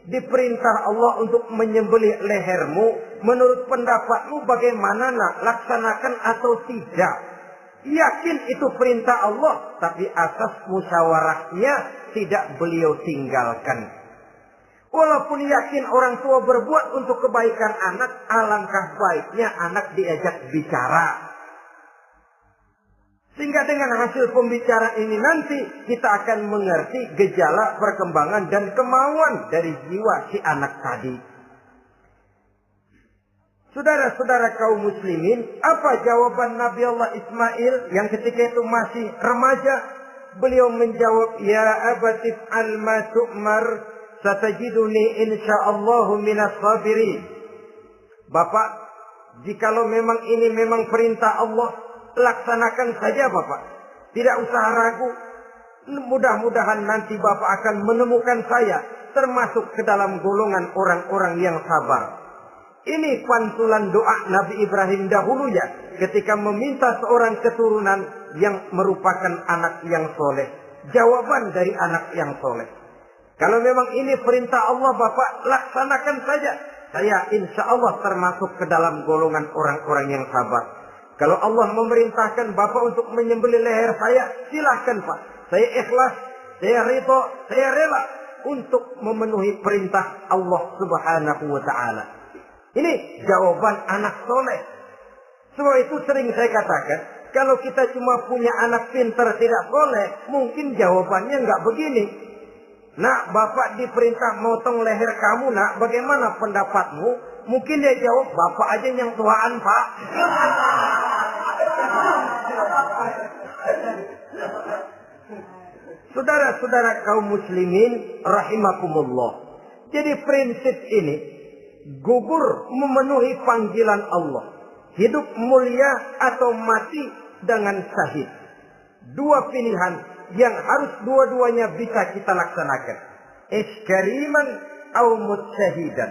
diperintah Allah untuk menyembelih lehermu. Menurut pendapatmu bagaimana, nak? Laksanakan atau tidak? Yakin itu perintah Allah, tapi asas musyawarahnya tidak beliau tinggalkan. Walaupun yakin orang tua berbuat untuk kebaikan anak, alangkah baiknya anak diajak bicara. Sehingga dengan hasil pembicaraan ini nanti kita akan mengerti gejala perkembangan dan kemauan dari jiwa si anak tadi. Saudara-saudara kaum muslimin, apa jawaban Nabi Allah Ismail yang ketika itu masih remaja? Beliau menjawab, "Ya abatif al-ma tu'mar, satajiduni insyaallahu minas sabirin." Bapak, jikalau memang ini memang perintah Allah, laksanakan saja Bapak. Tidak usah ragu. Mudah-mudahan nanti Bapak akan menemukan saya termasuk ke dalam golongan orang-orang yang sabar. Ini pantulan doa Nabi Ibrahim dahulu ya, ketika meminta seorang keturunan yang merupakan anak yang soleh. Jawaban dari anak yang soleh. Kalau memang ini perintah Allah Bapak, laksanakan saja. Saya insya Allah termasuk ke dalam golongan orang-orang yang sabar. Kalau Allah memerintahkan Bapak untuk menyembelih leher saya, silahkan Pak. Saya ikhlas, saya ridho, saya rela untuk memenuhi perintah Allah Subhanahu wa Ta'ala. Ini jawaban anak soleh. Sebab itu sering saya katakan, kalau kita cuma punya anak pintar tidak soleh, mungkin jawabannya nggak begini. "Nak, Bapak diperintah motong leher kamu, nak. Bagaimana pendapatmu?" Mungkin dia jawab, "Bapak aja yang tuaan, Pak." Saudara-saudara kaum muslimin rahimakumullah. Jadi prinsip ini gugur memenuhi panggilan Allah. Hidup mulia atau mati dengan syahid. Dua pilihan yang harus dua-duanya bisa kita laksanakan. Iskariman au mutsyahidan.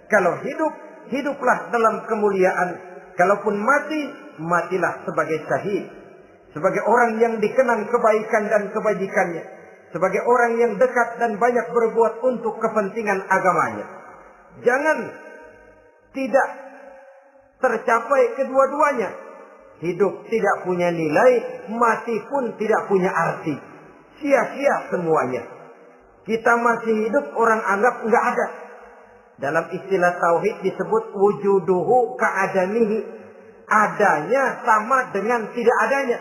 Kalau hidup, hiduplah dalam kemuliaan. Kalaupun mati, matilah sebagai syahid. Sebagai orang yang dikenang kebaikan dan kebajikannya. Sebagai orang yang dekat dan banyak berbuat untuk kepentingan agamanya. Jangan tidak tercapai kedua-duanya. Hidup tidak punya nilai, mati pun tidak punya arti. Sia-sia semuanya. Kita masih hidup, orang anggap enggak ada. Dalam istilah tauhid disebut wujuduhu ka'adamihi. Adanya sama dengan tidak adanya.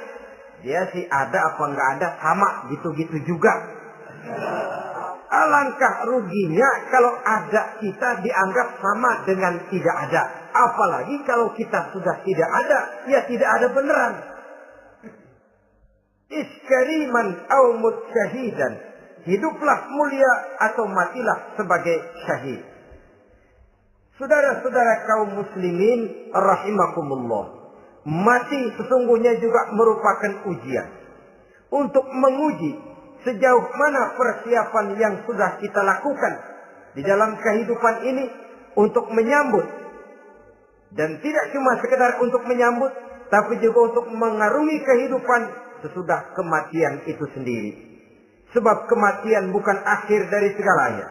Dia sih ada apa enggak ada, sama gitu-gitu juga. Alangkah ruginya kalau ada kita dianggap sama dengan tidak ada. Apalagi kalau kita sudah tidak ada, ya tidak ada beneran. Iskariman au mutsyahidan. Hiduplah mulia atau matilah sebagai syahid. Saudara-saudara kaum muslimin rahimakumullah. Mati sesungguhnya juga merupakan ujian. Untuk menguji sejauh mana persiapan yang sudah kita lakukan di dalam kehidupan ini untuk menyambut. Dan tidak cuma sekedar untuk menyambut, tapi juga untuk mengarungi kehidupan sesudah kematian itu sendiri. Sebab kematian bukan akhir dari segalanya.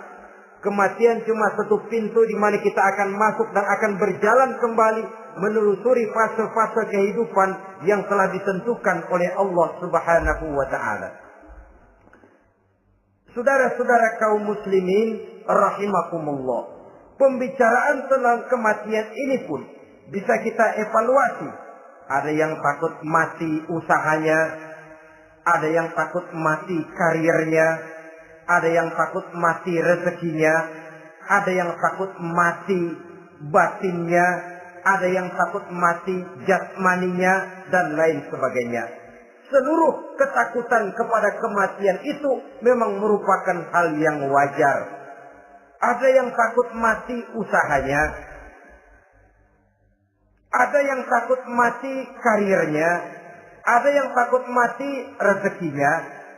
Kematian cuma satu pintu di mana kita akan masuk dan akan berjalan kembali menelusuri fase-fase kehidupan yang telah ditentukan oleh Allah Subhanahu wa taala. Saudara-saudara kaum muslimin rahimakumullah. Pembicaraan tentang kematian ini pun bisa kita evaluasi. Ada yang takut mati usahanya, ada yang takut mati karirnya, ada yang takut mati rezekinya, ada yang takut mati batinnya, ada yang takut mati jasmaninya, dan lain sebagainya. Seluruh ketakutan kepada kematian itu memang merupakan hal yang wajar. Ada yang takut mati usahanya, ada yang takut mati karirnya, ada yang takut mati rezekinya.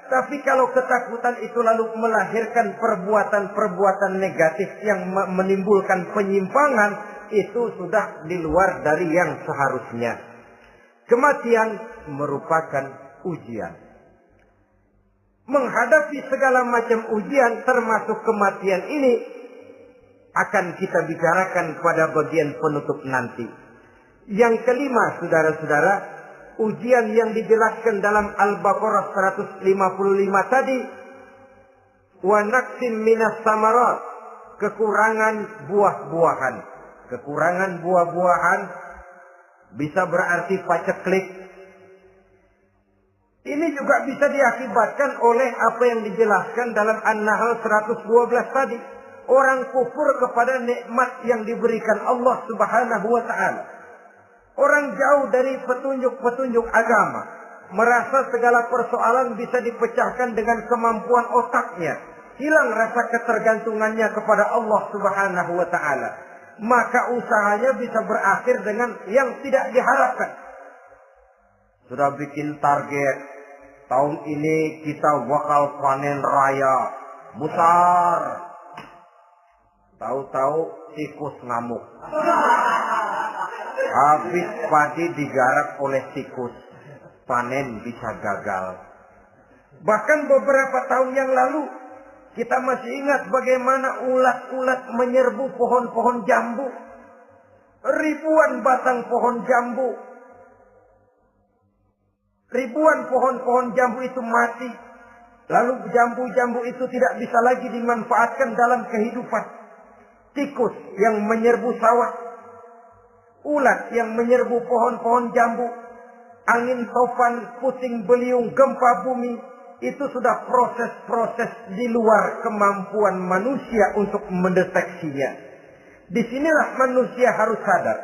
Tapi kalau ketakutan itu lalu melahirkan perbuatan-perbuatan negatif yang menimbulkan penyimpangan, itu sudah di luar dari yang seharusnya. Kematian merupakan ujian. Menghadapi segala macam ujian termasuk kematian ini akan kita bicarakan pada bagian penutup nanti. Yang kelima, saudara-saudara, ujian yang dijelaskan dalam Al-Baqarah 155 tadi, wa naqsim minas samarat, kekurangan buah-buahan. Kekurangan buah-buahan bisa berarti paceklik. Ini juga bisa diakibatkan oleh apa yang dijelaskan dalam An-Nahl 112 tadi. Orang kufur kepada nikmat yang diberikan Allah Subhanahu wa taala. Orang jauh dari petunjuk-petunjuk agama. Merasa segala persoalan bisa dipecahkan dengan kemampuan otaknya. Hilang rasa ketergantungannya kepada Allah Subhanahu wa taala. Maka usahanya bisa berakhir dengan yang tidak diharapkan. Sudah bikin target. Tahun ini kita bakal panen raya besar. Tahu-tahu tikus ngamuk. Habis padi digarap oleh tikus. Panen bisa gagal. Bahkan beberapa tahun yang lalu kita masih ingat bagaimana ulat-ulat menyerbu pohon-pohon jambu. Ribuan batang pohon jambu. Ribuan pohon-pohon jambu itu mati. Lalu jambu-jambu itu tidak bisa lagi dimanfaatkan dalam kehidupan. Tikus yang menyerbu sawah. Ulat yang menyerbu pohon-pohon jambu. Angin topan, puting beliung, gempa bumi. Itu sudah proses-proses di luar kemampuan manusia untuk mendeteksinya. Disinilah manusia harus sadar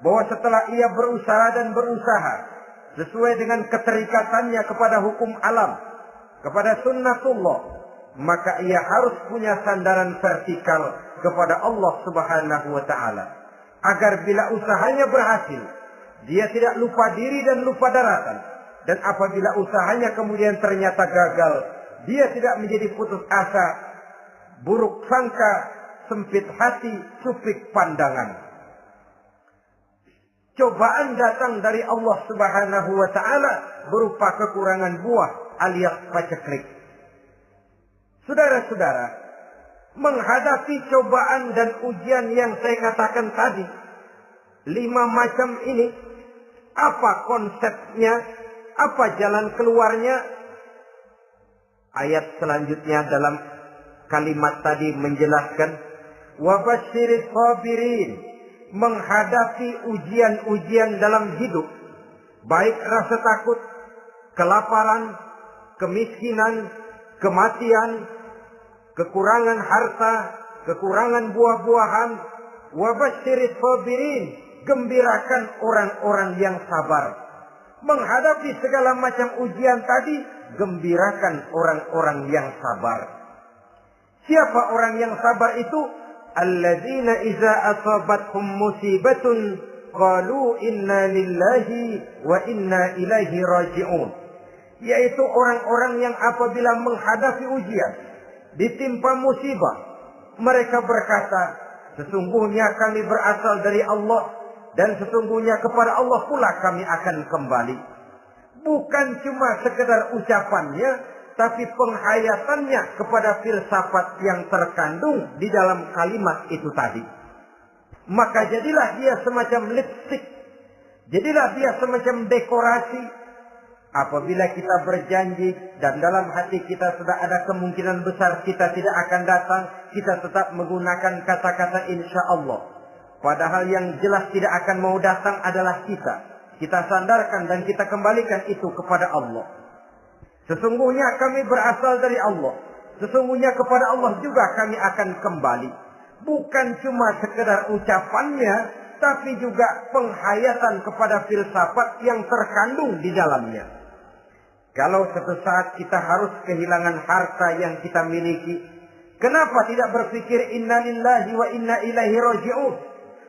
bahwa setelah ia berusaha dan berusaha sesuai dengan keterikatannya kepada hukum alam, kepada sunnatullah, maka ia harus punya sandaran vertikal kepada Allah Subhanahu wa taala. Agar bila usahanya berhasil, dia tidak lupa diri dan lupa daratan. Dan apabila usahanya kemudian ternyata gagal, dia tidak menjadi putus asa, buruk sangka, sempit hati, sempit pandangan. Cobaan datang dari Allah Subhanahu wa taala berupa kekurangan buah alias paceklik. Saudara-saudara, menghadapi cobaan dan ujian yang saya katakan tadi, 5 macam ini Apa konsepnya? Apa jalan keluarnya? Ayat selanjutnya dalam kalimat tadi menjelaskan, wa basyiris sabirin, menghadapi ujian-ujian dalam hidup, baik rasa takut, kelaparan, kemiskinan, kematian, kekurangan harta, kekurangan buah-buahan. Wa basyiris sabirin, gembirakan orang-orang yang sabar. Menghadapi segala macam ujian tadi, gembirakan orang-orang yang sabar. Siapa orang yang sabar itu? Alladzina iza asabathum musibatun qalu inna lillahi wa inna ilaihi raji'un. Yaitu orang-orang yang apabila menghadapi ujian, ditimpa musibah, mereka berkata, sesungguhnya kami berasal dari Allah, dan sesungguhnya kepada Allah pula kami akan kembali. Bukan cuma sekedar ucapannya, tapi penghayatannya kepada filsafat yang terkandung di dalam kalimat itu tadi. Maka jadilah dia semacam lipstick, jadilah dia semacam dekorasi. Apabila kita berjanji dan dalam hati kita sudah ada kemungkinan besar kita tidak akan datang, kita tetap menggunakan kata-kata insya Allah. Padahal yang jelas tidak akan mau datang adalah kita. Kita sandarkan dan kita kembalikan itu kepada Allah. Sesungguhnya kami berasal dari Allah. Sesungguhnya kepada Allah juga kami akan kembali. Bukan cuma sekedar ucapannya, tapi juga penghayatan kepada filsafat yang terkandung di dalamnya. Kalau suatu saat kita harus kehilangan harta yang kita miliki, kenapa tidak berpikir inna lillahi wa inna ilaihi raji'un?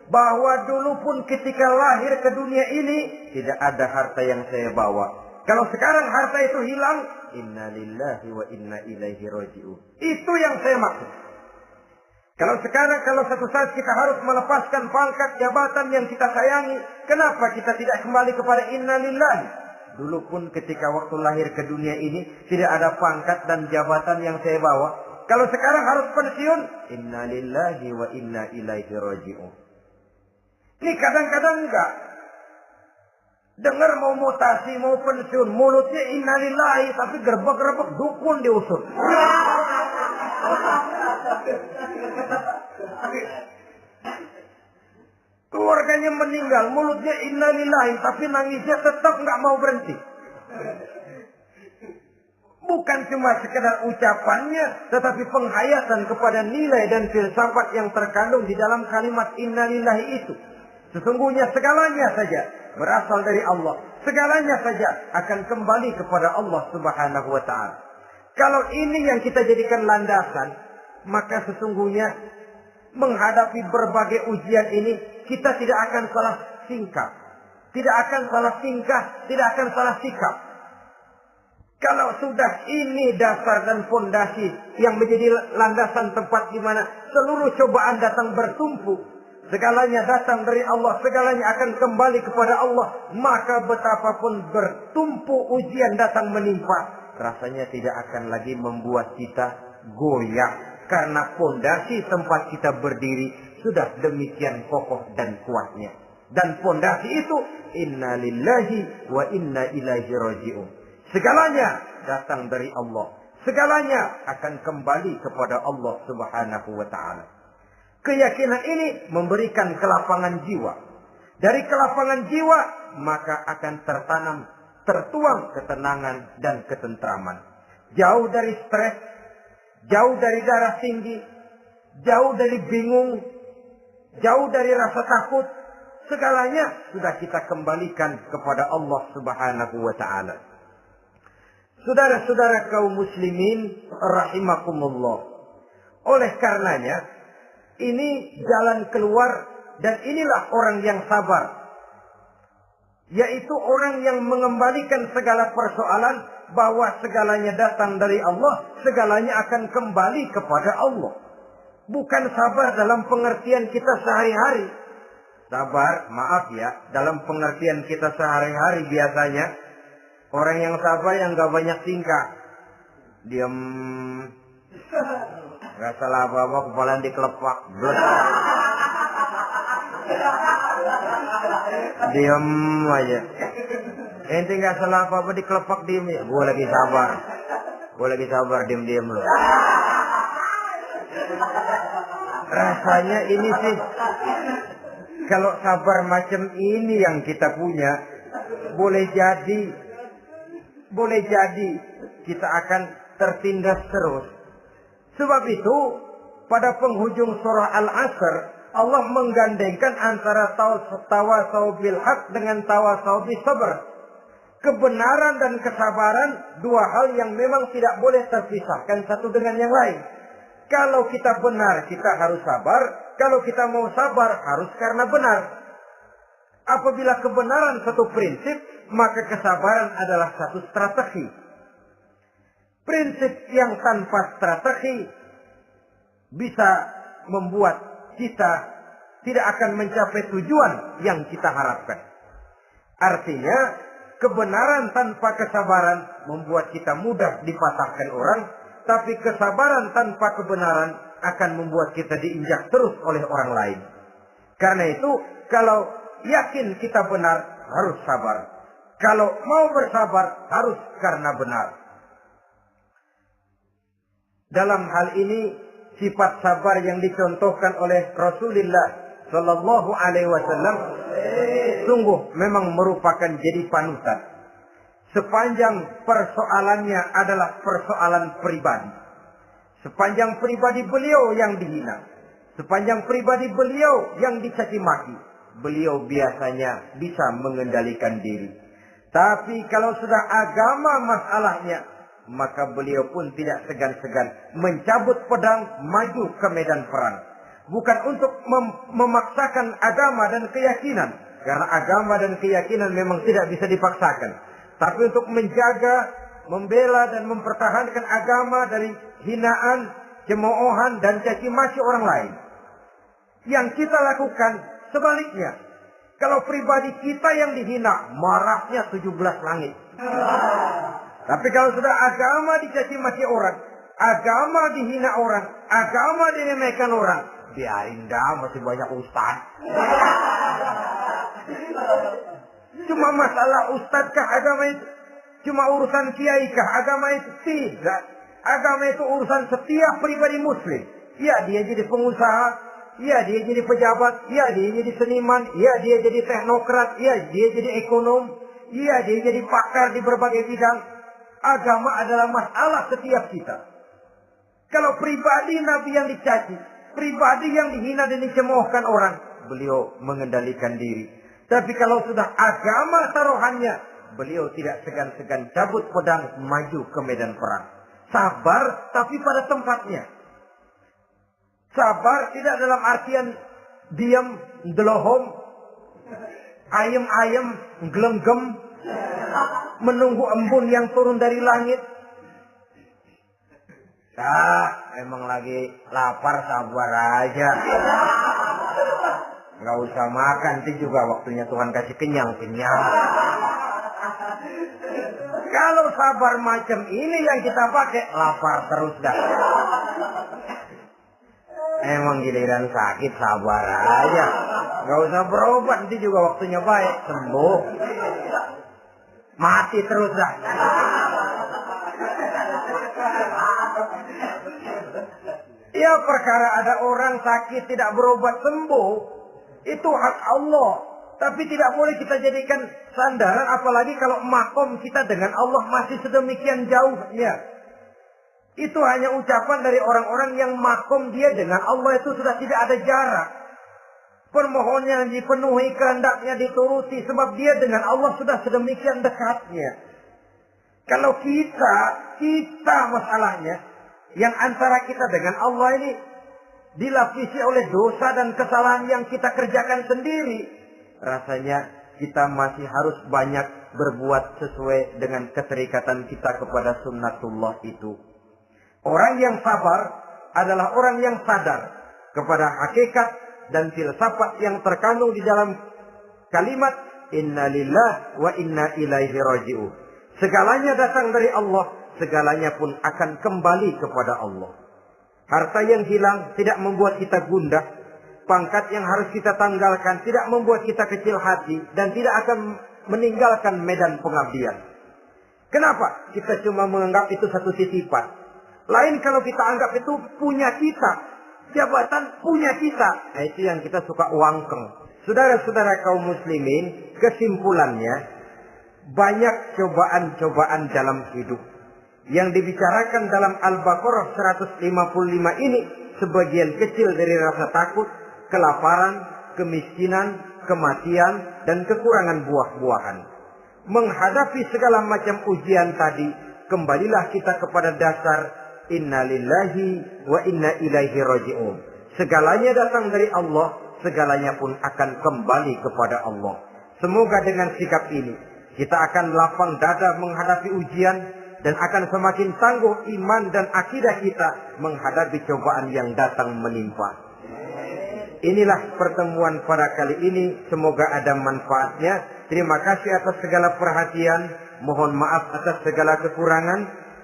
Bahwa dulu pun ketika lahir ke dunia ini tidak ada harta yang saya bawa. Kalau sekarang harta itu hilang, inna lillahi wa inna ilaihi raji'un. Itu yang saya maksud. Kalau sekarang, kalau satu saat kita harus melepaskan pangkat jabatan yang kita sayangi, kenapa kita tidak kembali kepada inna lillahi? Dulu pun ketika waktu lahir ke dunia ini tidak ada pangkat dan jabatan yang saya bawa. Kalau sekarang harus pensiun, inna lillahi wa inna ilaihi raji'un. Ini kadang-kadang enggak. Dengar mau mutasi, mau pensiun, mulutnya innalillahi, tapi gerbek-gerbek dukun diusut. Keluarganya meninggal, mulutnya innalillahi, tapi nangisnya tetap enggak mau berhenti. Bukan cuma sekedar ucapannya, tetapi penghayatan kepada nilai dan filsafat yang terkandung di dalam kalimat innalillahi itu. Sesungguhnya segalanya saja berasal dari Allah. Segalanya saja akan kembali kepada Allah Subhanahu wa ta'ala. Kalau ini yang kita jadikan landasan, maka sesungguhnya menghadapi berbagai ujian ini, kita tidak akan salah tingkah. Tidak akan salah tingkah, tidak akan salah sikap. Kalau sudah ini dasar dan fondasi yang menjadi landasan tempat di mana seluruh cobaan datang bertumpu, segalanya datang dari Allah, segalanya akan kembali kepada Allah, maka betapapun bertumpu ujian datang menimpa, rasanya tidak akan lagi membuat kita goyah, karena fondasi tempat kita berdiri sudah demikian kokoh dan kuatnya. Dan fondasi itu inna lillahi wa inna ilaihi raji'un. Segalanya datang dari Allah, segalanya akan kembali kepada Allah Subhanahu wa ta'ala. Keyakinan ini memberikan kelapangan jiwa. Dari kelapangan jiwa, maka akan tertuang ketenangan dan ketentraman. Jauh dari stres, jauh dari darah tinggi, jauh dari bingung, jauh dari rasa takut. Segalanya sudah kita kembalikan kepada Allah Subhanahu wa ta'ala. Saudara-saudara kaum muslimin rahimakumullah. Oleh karenanya, ini jalan keluar dan inilah orang yang sabar. Yaitu orang yang mengembalikan segala persoalan bahwa segalanya datang dari Allah, segalanya akan kembali kepada Allah. Bukan sabar dalam pengertian kita sehari-hari. Sabar, maaf ya, dalam pengertian kita sehari-hari biasanya orang yang sabar yang gak banyak tingkah. Diam. Gak salah apa-apa, kepala dikelepak. Diam aja. Ente nggak salah apa-apa dikelepak diem ya. Gue lagi sabar, diem loh. Rasanya ini sih, kalau sabar macam ini yang kita punya, boleh jadi kita akan tertindas terus. Sebab itu pada penghujung surah Al-Asr Allah menggandengkan antara tawasau bil haq dengan tawasau bis sabr. Kebenaran dan kesabaran dua hal yang memang tidak boleh terpisahkan satu dengan yang lain. Kalau kita benar kita harus sabar, kalau kita mau sabar harus karena benar. Apabila kebenaran satu prinsip, maka kesabaran adalah satu strategi. Prinsip yang tanpa strategi bisa membuat kita tidak akan mencapai tujuan yang kita harapkan. Artinya, kebenaran tanpa kesabaran membuat kita mudah dipatahkan orang, tapi kesabaran tanpa kebenaran akan membuat kita diinjak terus oleh orang lain. Karena itu, kalau yakin kita benar, harus sabar. Kalau mau bersabar, harus karena benar. Dalam hal ini, sifat sabar yang dicontohkan oleh Rasulullah Sallallahu Alaihi Wasallam sungguh memang merupakan jadi panutan. Sepanjang persoalannya adalah persoalan pribadi. Sepanjang pribadi beliau yang dihina, sepanjang pribadi beliau yang dicaci maki, beliau biasanya bisa mengendalikan diri. Tapi kalau sudah agama masalahnya, maka beliau pun tidak segan-segan mencabut pedang maju ke medan perang. Bukan untuk memaksakan agama dan keyakinan, karena agama dan keyakinan memang tidak bisa dipaksakan. Tapi untuk menjaga, membela dan mempertahankan agama dari hinaan, cemoohan dan caci maki orang lain. Yang kita lakukan sebaliknya. Kalau pribadi kita yang dihina, marahnya 17 langit. Tapi kalau sudah agama dicaci maki orang, agama dihina orang, agama diremehkan orang, biarin dah, masih banyak ustaz. Cuma masalah ustadkah agama itu? Cuma urusan kiaikah agama itu? Tidak. Agama itu urusan setiap pribadi muslim. Ya, dia jadi pengusaha, ya dia jadi pejabat, ya dia jadi seniman, ya dia jadi teknokrat, ya dia jadi ekonom, ya dia jadi pakar di berbagai bidang. Agama adalah masalah setiap kita. Kalau pribadi Nabi yang dicaci, pribadi yang dihina dan dicemoohkan orang, beliau mengendalikan diri. Tapi kalau sudah agama taruhannya, beliau tidak segan-segan cabut pedang maju ke medan perang. Sabar tapi pada tempatnya. Sabar tidak dalam artian diam, delohom, ayem-ayem, gelenggem, menunggu embun yang turun dari langit. Emang lagi lapar, sabar aja. Nggak usah makan, nanti juga waktunya Tuhan kasih kenyang-kenyang. Kalau sabar macam ini yang kita pakai, lapar terus dah. Emang giliran sakit, sabar aja. Nggak usah berobat, nanti juga waktunya baik, sembuh. Mati terus dah. Ya, perkara ada orang sakit tidak berobat sembuh, itu hak Allah. Tapi tidak boleh kita jadikan sandaran, apalagi kalau makom kita dengan Allah masih sedemikian jauhnya. Itu hanya ucapan dari orang-orang yang makom dia dengan Allah itu sudah tidak ada jarak. Permohonannya dipenuhi, kehendaknya dituruti, sebab dia dengan Allah sudah sedemikian dekatnya. Kalau kita masalahnya, yang antara kita dengan Allah ini dilapisi oleh dosa dan kesalahan yang kita kerjakan sendiri, rasanya kita masih harus banyak berbuat sesuai dengan keterikatan kita kepada sunnatullah itu. Orang yang sabar adalah orang yang sadar kepada hakikat dan filsafat yang terkandung di dalam kalimat inna lillah wa inna ilaihi raji'un. Segalanya datang dari Allah, segalanya pun akan kembali kepada Allah. Harta yang hilang tidak membuat kita gundah. pangkat yang harus kita tanggalkan, tidak membuat kita kecil hati, dan tidak akan meninggalkan medan pengabdian. Kenapa? Kita cuma menganggap itu satu titipan. Lain kalau kita anggap itu punya kita, jabatan punya kita. Nah, itu yang kita suka wangkeng. Saudara-saudara kaum muslimin, kesimpulannya, banyak cobaan-cobaan dalam hidup. Yang dibicarakan dalam Al-Baqarah 155 ini, sebagian kecil dari rasa takut, kelaparan, kemiskinan, kematian, dan kekurangan buah-buahan. Menghadapi segala macam ujian tadi, kembalilah kita kepada dasar inna lillahi wa inna ilaihi raji'un. Segalanya datang dari Allah, segalanya pun akan kembali kepada Allah. Semoga dengan sikap ini, kita akan lapang dada menghadapi ujian, dan akan semakin tangguh iman dan akidah kita menghadapi cobaan yang datang menimpa. Inilah pertemuan pada kali ini. Semoga ada manfaatnya. Terima kasih atas segala perhatian. Mohon maaf atas segala kekurangan.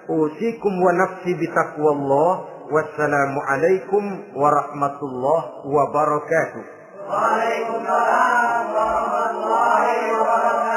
Usikum wa nafsi bitaqwallah. Wassalamualaikum warahmatullahi wabarakatuh. Waalaikumsalam warahmatullahi wabarakatuh.